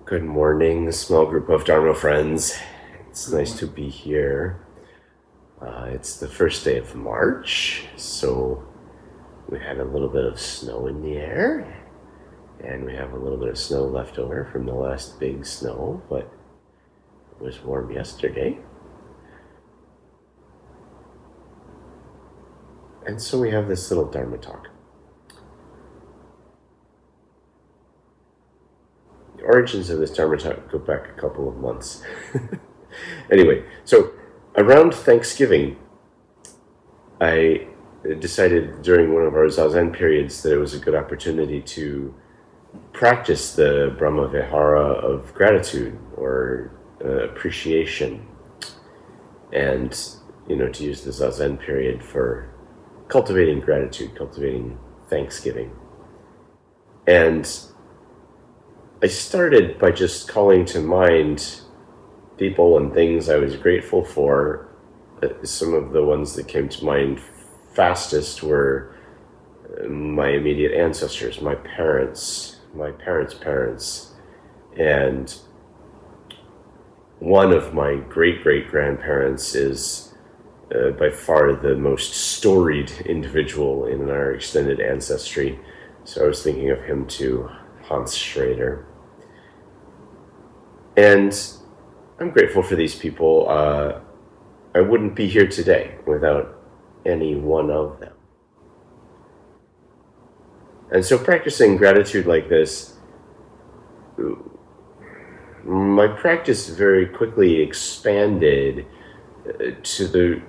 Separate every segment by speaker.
Speaker 1: Good morning, small group of Dharma friends. It's nice to be here. It's the first day of March, so we had a little bit of snow in the air, and we have a little bit of snow left over from the last big snow, but it was warm yesterday. And so we have this little Dharma talk. The origins of this Dharma talk go back a couple of months. Anyway, so around Thanksgiving, I decided during one of our Zazen periods that it was a good opportunity to practice the Brahma Vihara of gratitude or appreciation, and to use the Zazen period for cultivating gratitude, cultivating thanksgiving. And I started by just calling to mind people and things I was grateful for. Some of the ones that came to mind fastest were my immediate ancestors, my parents' parents, and one of my great-great-grandparents is by far the most storied individual in our extended ancestry. So I was thinking of him too, Hans Schrader. And I'm grateful for these people. I wouldn't be here today without any one of them. And so practicing gratitude like this, my practice very quickly expanded to the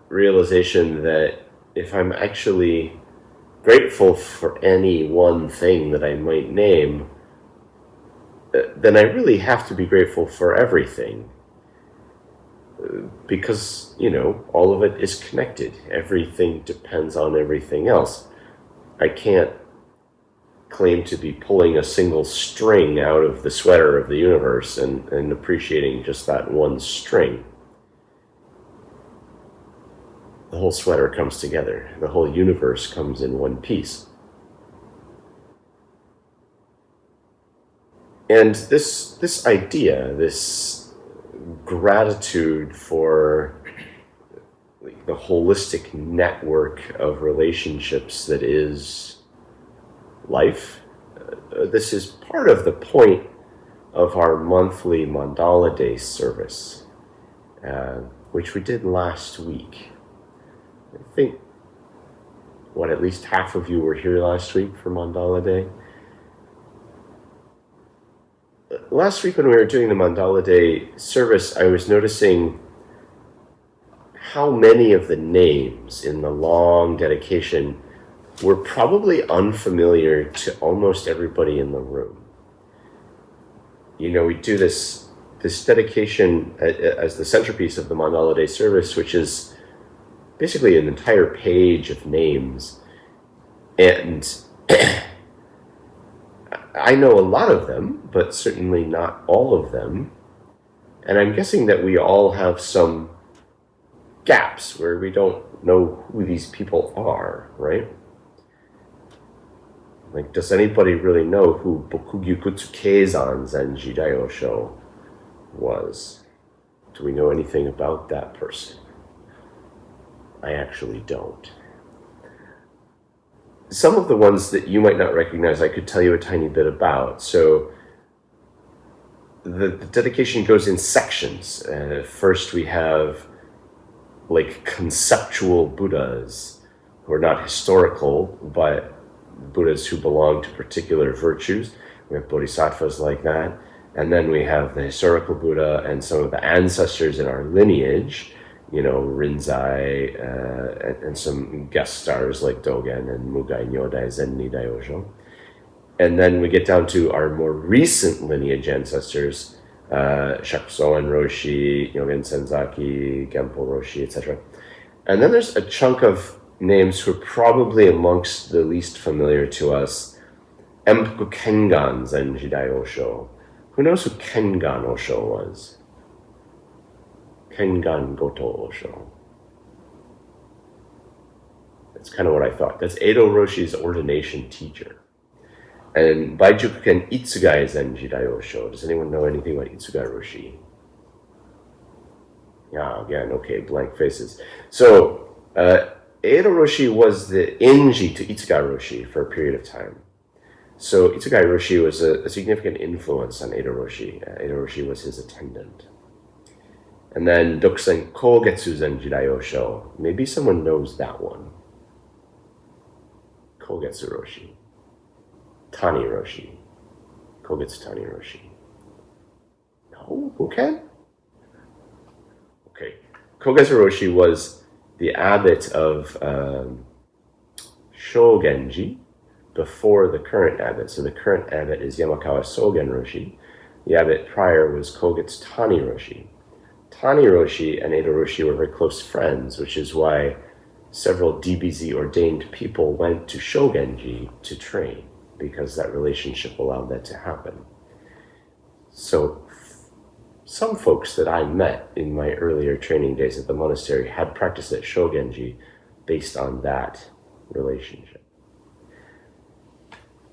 Speaker 1: realization that if I'm actually grateful for any one thing that I might name, then I really have to be grateful for everything. Because, all of it is connected. Everything depends on everything else. I can't claim to be pulling a single string out of the sweater of the universe and appreciating just that one string. The whole sweater comes together. The whole universe comes in one piece. And this idea, this gratitude for the holistic network of relationships that is life, this is part of the point of our monthly Mandala Day service, which we did last week. I think, at least half of you were here last week for Mandala Day. Last week when we were doing the Mandala Day service, I was noticing how many of the names in the long dedication were probably unfamiliar to almost everybody in the room. We do this dedication as the centerpiece of the Mandala Day service, which is basically an entire page of names. And I know a lot of them, but certainly not all of them. And I'm guessing that we all have some gaps where we don't know who these people are, right? Like, does anybody really know who Bokugyukutsu Keizan Zenji Daiyosho was? Do we know anything about that person? I actually don't. Some of the ones that you might not recognize, I could tell you a tiny bit about. So the dedication goes in sections. First we have conceptual Buddhas who are not historical, but Buddhas who belong to particular virtues. We have bodhisattvas like that. And then we have the historical Buddha and some of the ancestors in our lineage, Rinzai, and some guest stars like Dogen and Mugai Nyodai Zenni Daiojo. And then we get down to our more recent lineage ancestors, Shakusoen Roshi, Giun Sensei, Genpo Roshi, etc. And then there's a chunk of names who are probably amongst the least familiar to us. Empuku Kengan Zenji Daiyosho. Who knows who Kengan Osho was? Kengan Goto Osho. That's kind of what I thought. That's Edo Roshi's ordination teacher. And Baijuku-ken Itsugai Zenji Daiyosho. Does anyone know anything about Itsugai Roshi? Yeah, again, okay, blank faces. So, Edo Roshi was the Inji to Itsugai Roshi for a period of time. So Itsugai Roshi was a significant influence on Edo Roshi. Edo Roshi was his attendant. And then Dokusen Kogetsu Zenji Daiyosho. Maybe someone knows that one. Kogetsu Roshi. Tani Roshi. Kogetsu Tani Roshi. No? Who can? Okay. Kogetsu Roshi was the abbot of Shogenji before the current abbot. So the current abbot is Yamakawa Sogen Roshi. The abbot prior was Kogetsu Tani Roshi. Tani Roshi and Edo Roshi were very close friends, which is why several DBZ ordained people went to Shogenji to train, because that relationship allowed that to happen. So some folks that I met in my earlier training days at the monastery had practiced at Shogenji based on that relationship.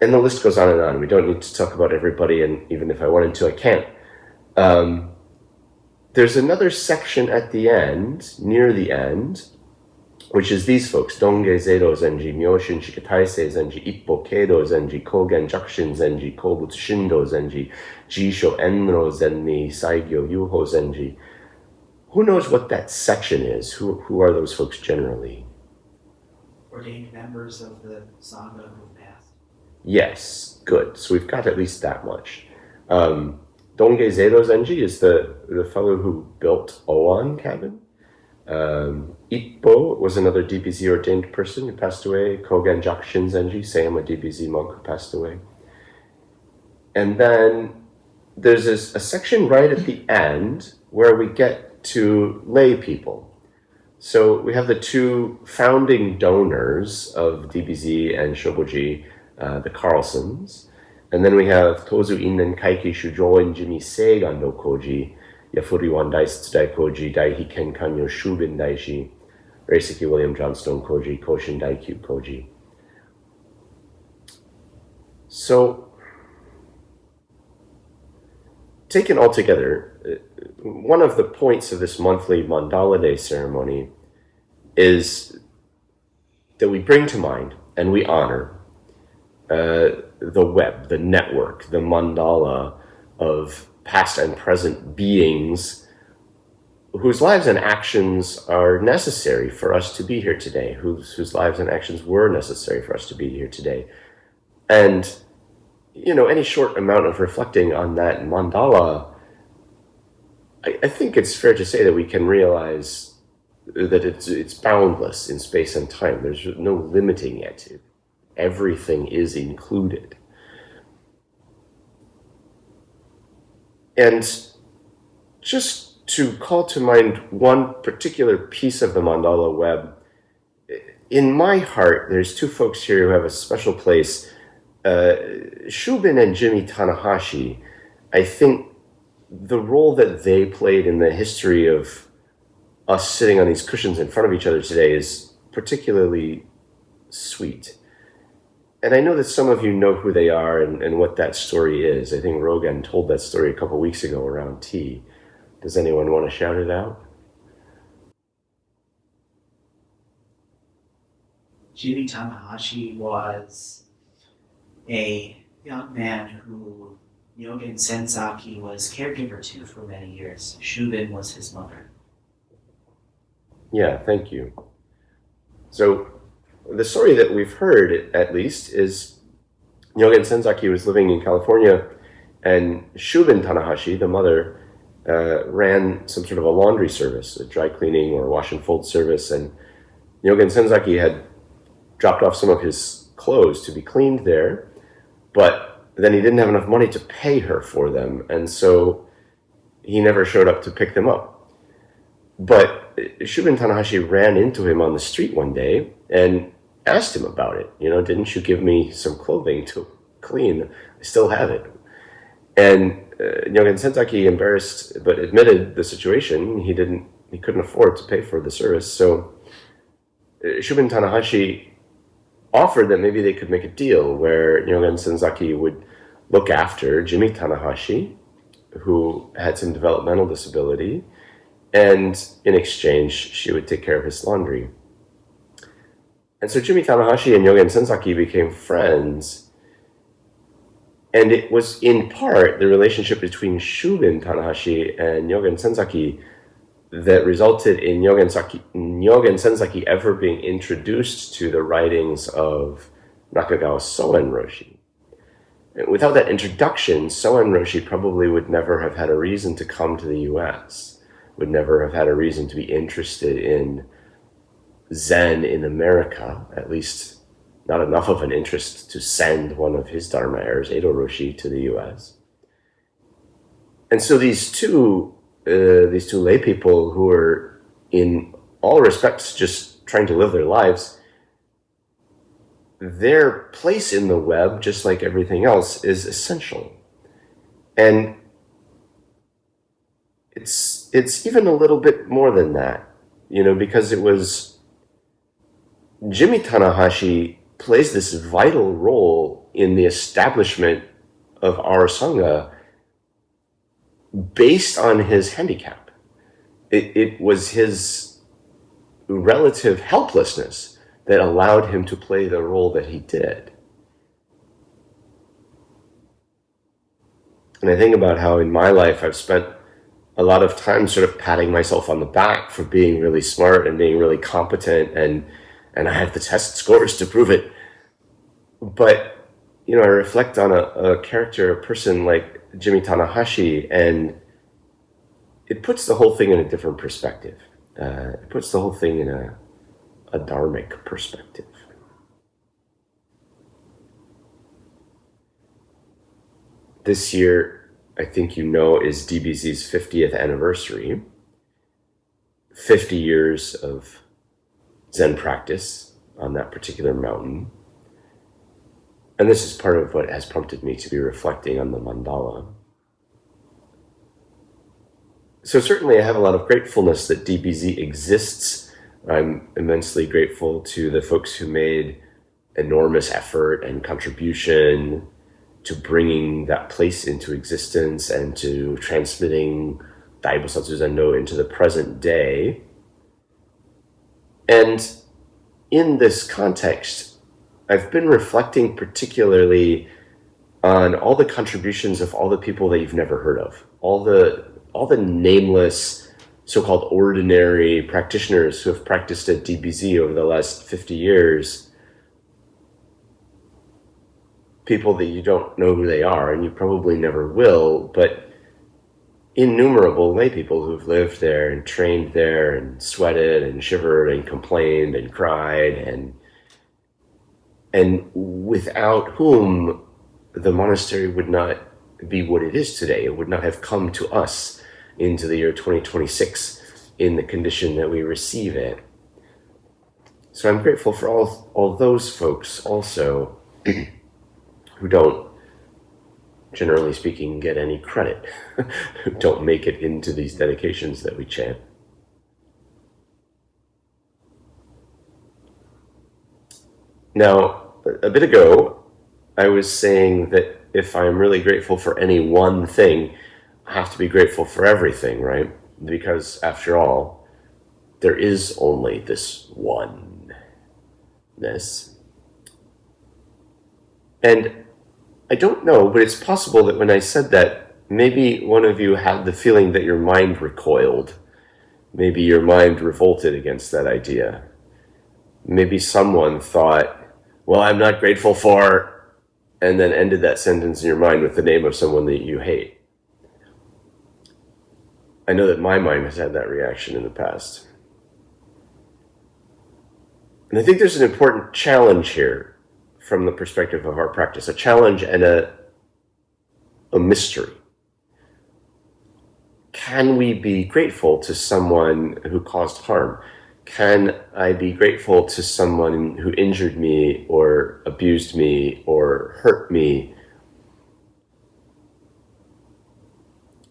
Speaker 1: And the list goes on and on. We don't need to talk about everybody, and even if I wanted to, I can't. There's another section at the end, near the end, which is these folks: Donge Zedo Zenji, Myoshin Shikataise Zenji, Ippo Keido Zenji, Kogen Jakushin Zenji, Kobutsu Shindo Zenji, Jisho Enro Zenni, Saigyo Yuho Zenji. Who knows what that section is? Who are those folks generally?
Speaker 2: Ordained members of the Sangha who passed.
Speaker 1: Yes, good. So we've got at least that much. Donge Zedo Zenji is the fellow who built Oan Cabin. Ippo was another DBZ ordained person who passed away. Kogen Jakushin Zenji, same, a DBZ monk who passed away. And then there's a section right at the end where we get to lay people. So we have the two founding donors of DBZ and Shoboji, the Carlsons. And then we have Tozu Innen Kaiki Shujoin Jimmy Seigan no Koji, Yafuri Wan Daisutsu Koji, Daihi Ken Kanyo Shubin Daishi, Reiseki William Johnstone Koji, Koshin Daikyu Koji. So, taken all together, one of the points of this monthly Mandala Day ceremony is that we bring to mind and we honor the web, the network, the mandala of past and present beings whose lives and actions are necessary for us to be here today, whose lives and actions were necessary for us to be here today. And, you know, any short amount of reflecting on that mandala, I think it's fair to say that we can realize that it's boundless in space and time. There's no limiting it. Everything is included. And just to call to mind one particular piece of the mandala web, in my heart, there's two folks here who have a special place. Shubin and Jimmy Tanahashi, I think the role that they played in the history of us sitting on these cushions in front of each other today is particularly sweet. And I know that some of you know who they are and what that story is. I think Rogan told that story a couple weeks ago around tea. Does anyone want to shout it out?
Speaker 2: Jimmy Tanahashi was a young man who Giun Sensei was caregiver to for many years. Shubin was his mother.
Speaker 1: Yeah, thank you. So the story that we've heard, at least, is Giun Sensei was living in California, and Shubin Tanahashi, the mother, ran some sort of a laundry service, a dry cleaning or wash and fold service, and Giun Sensei had dropped off some of his clothes to be cleaned there, but then he didn't have enough money to pay her for them, and so he never showed up to pick them up. But Shubin Tanahashi ran into him on the street one day and asked him about it. You know, didn't you give me some clothing to clean? I still have it. And Giun Sensei, embarrassed but admitted the situation. He couldn't afford to pay for the service. So Shubin Tanahashi offered that maybe they could make a deal where Nyogen Senzaki would look after Jimmy Tanahashi, who had some developmental disability, and in exchange, she would take care of his laundry. And so Jimmy Tanahashi and Nyogen Senzaki became friends. And it was in part the relationship between Shubin Tanahashi and Nyogen Senzaki that resulted in Nyogen Senzaki ever being introduced to the writings of Nakagawa Soen Roshi. And without that introduction, Soen Roshi probably would never have had a reason to come to the US, would never have had a reason to be interested in Zen in America, at least not enough of an interest to send one of his Dharma heirs, Edo Roshi, to the US. And so these two lay people who are in all respects just trying to live their lives, their place in the web, just like everything else, is essential. And it's even a little bit more than that, because it was Jimmy Tanahashi plays this vital role in the establishment of our Sangha based on his handicap. It was his relative helplessness that allowed him to play the role that he did. And I think about how in my life I've spent a lot of time sort of patting myself on the back for being really smart and being really competent, and I have the test scores to prove it. But, I reflect on a character, a person like Jimmy Tanahashi, and it puts the whole thing in a different perspective. It puts the whole thing in a dharmic perspective. This year, I think is DBZ's 50th anniversary. 50 years of Zen practice on that particular mountain. And this is part of what has prompted me to be reflecting on the mandala. So certainly I have a lot of gratefulness that DBZ exists. I'm immensely grateful to the folks who made enormous effort and contribution to bringing that place into existence and to transmitting Daibosatsu Zendo into the present day. And in this context, I've been reflecting particularly on all the contributions of all the people that you've never heard of, all the nameless so-called ordinary practitioners who have practiced at DBZ over the last 50 years, people that you don't know who they are, and you probably never will, but innumerable lay people who've lived there and trained there and sweated and shivered and complained and cried, and without whom the monastery would not be what it is today. It would not have come to us into the year 2026 in the condition that we receive it. So I'm grateful for all those folks also who don't, generally speaking, get any credit, who don't make it into these dedications that we chant. Now, a bit ago, I was saying that if I'm really grateful for any one thing, I have to be grateful for everything, right? Because after all, there is only this oneness. And I don't know, but it's possible that when I said that, maybe one of you had the feeling that your mind recoiled. Maybe your mind revolted against that idea. Maybe someone thought, well, I'm not grateful for, and then ended that sentence in your mind with the name of someone that you hate. I know that my mind has had that reaction in the past. And I think there's an important challenge here from the perspective of our practice, a challenge and a mystery. Can we be grateful to someone who caused harm? Can I be grateful to someone who injured me or abused me or hurt me?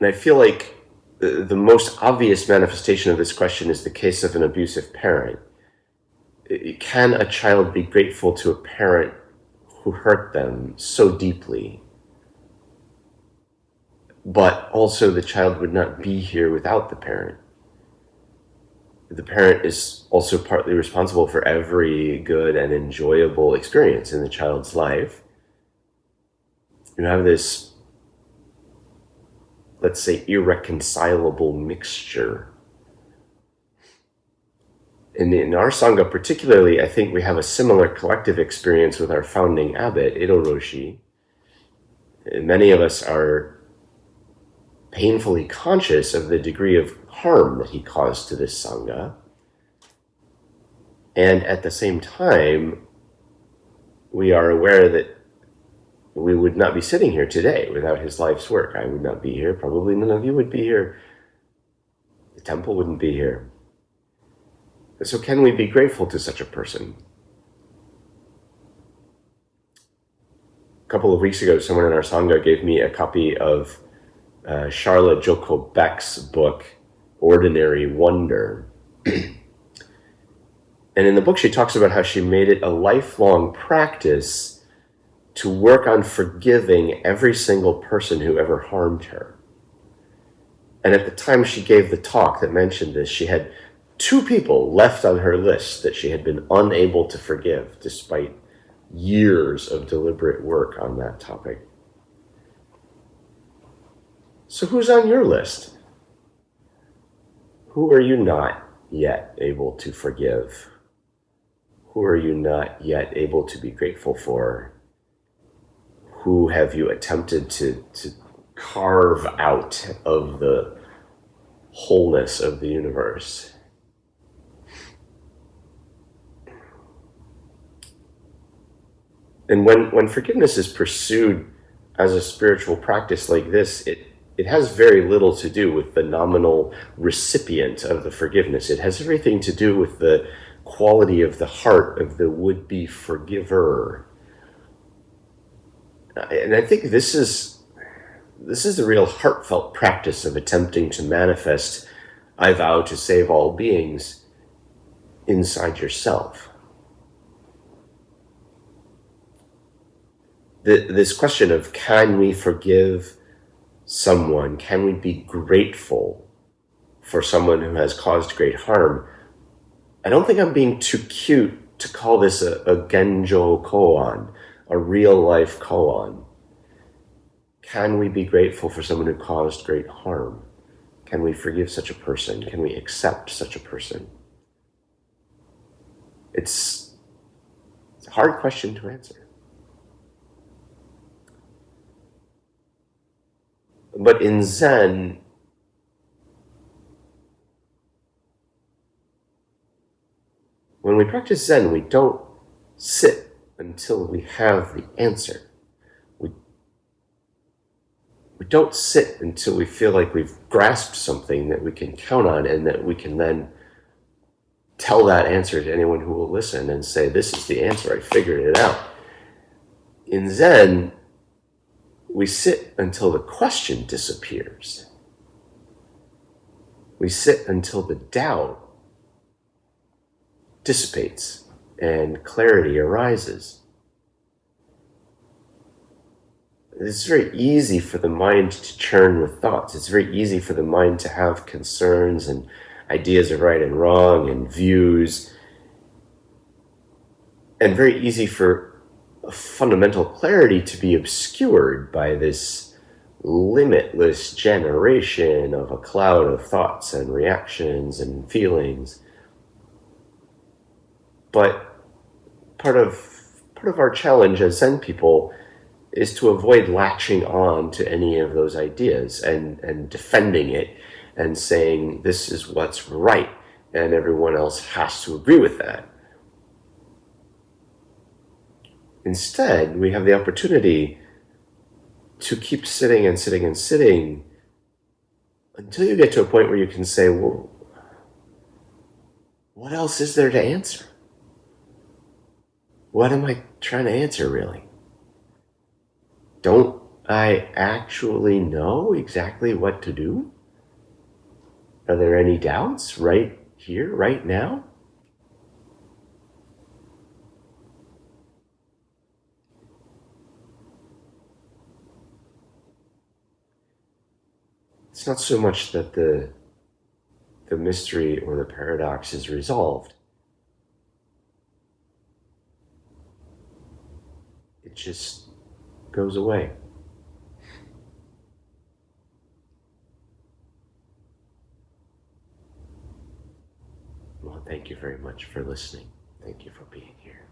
Speaker 1: And I feel like the most obvious manifestation of this question is the case of an abusive parent. can a child be grateful to a parent who hurt them so deeply, but also the child would not be here without the parent? The parent is also partly responsible for every good and enjoyable experience in the child's life. You have this, let's say, irreconcilable mixture. And in our Sangha particularly, I think we have a similar collective experience with our founding abbot, Edo Roshi. Many of us are painfully conscious of the degree of harm that he caused to this Sangha. And at the same time, we are aware that we would not be sitting here today without his life's work. I would not be here. Probably none of you would be here. The temple wouldn't be here. So can we be grateful to such a person? A couple of weeks ago, someone in our Sangha gave me a copy of Charlotte Joko Beck's book, Ordinary Wonder. And in the book, she talks about how she made it a lifelong practice to work on forgiving every single person who ever harmed her. And at the time she gave the talk that mentioned this, she had 2 people left on her list that she had been unable to forgive despite years of deliberate work on that topic. So who's on your list? Who are you not yet able to forgive? Who are you not yet able to be grateful for? Who have you attempted to carve out of the wholeness of the universe? And when forgiveness is pursued as a spiritual practice like this, it has very little to do with the nominal recipient of the forgiveness. It has everything to do with the quality of the heart of the would-be forgiver. And I think this is the real heartfelt practice of attempting to manifest, I vow to save all beings, inside yourself. This question of, can we forgive someone? Can we be grateful for someone who has caused great harm? I don't think I'm being too cute to call this a Genjo koan, a real life koan. Can we be grateful for someone who caused great harm? Can we forgive such a person? Can we accept such a person? It's a hard question to answer. But in Zen, when we practice Zen, we don't sit until we have the answer. We don't sit until we feel like we've grasped something that we can count on and that we can then tell that answer to anyone who will listen and say, this is the answer, I figured it out. In Zen, we sit until the question disappears. We sit until the doubt dissipates and clarity arises. It's very easy for the mind to churn with thoughts. It's very easy for the mind to have concerns and ideas of right and wrong and views. And very easy for a fundamental clarity to be obscured by this limitless generation of a cloud of thoughts and reactions and feelings. But part of our challenge as Zen people is to avoid latching on to any of those ideas and defending it and saying this is what's right and everyone else has to agree with that. Instead, we have the opportunity to keep sitting and sitting and sitting until you get to a point where you can say, well, what else is there to answer? What am I trying to answer, really? Don't I actually know exactly what to do? Are there any doubts right here, right now? it's not so much that the mystery or the paradox is resolved. It just goes away. Well, thank you very much for listening. Thank you for being here.